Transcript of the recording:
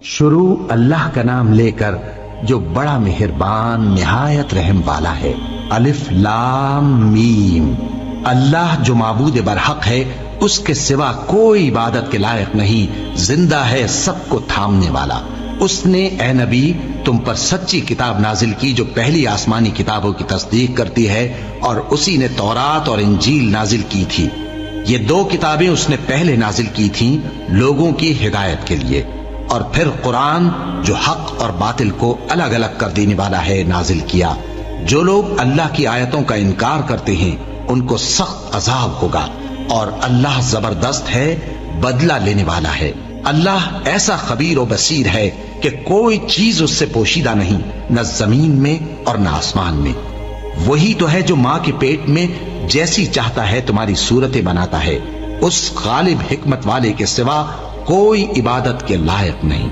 شروع اللہ کا نام لے کر جو بڑا مہربان نہایت رحم والا ہے۔ الف لام میم۔ اللہ جو معبود برحق ہے، اس کے سوا کوئی عبادت کے لائق نہیں، زندہ ہے، سب کو تھامنے والا۔ اس نے اے نبی تم پر سچی کتاب نازل کی جو پہلی آسمانی کتابوں کی تصدیق کرتی ہے، اور اسی نے تورات اور انجیل نازل کی تھی۔ یہ دو کتابیں اس نے پہلے نازل کی تھیں لوگوں کی ہدایت کے لیے، اور پھر قرآن جو حق اور باطل کو الگ الگ کر دینے والا ہے نازل کیا۔ جو لوگ اللہ کی آیتوں کا انکار کرتے ہیں ان کو سخت عذاب ہوگا، اور اللہ زبردست ہے، بدلہ لینے والا ہے۔ اللہ ایسا خبیر و بصیر ہے کہ کوئی چیز اس سے پوشیدہ نہیں، نہ زمین میں اور نہ آسمان میں۔ وہی تو ہے جو ماں کے پیٹ میں جیسی چاہتا ہے تمہاری صورتیں بناتا ہے، اس غالب حکمت والے کے سوا کوئی عبادت کے لائق نہیں۔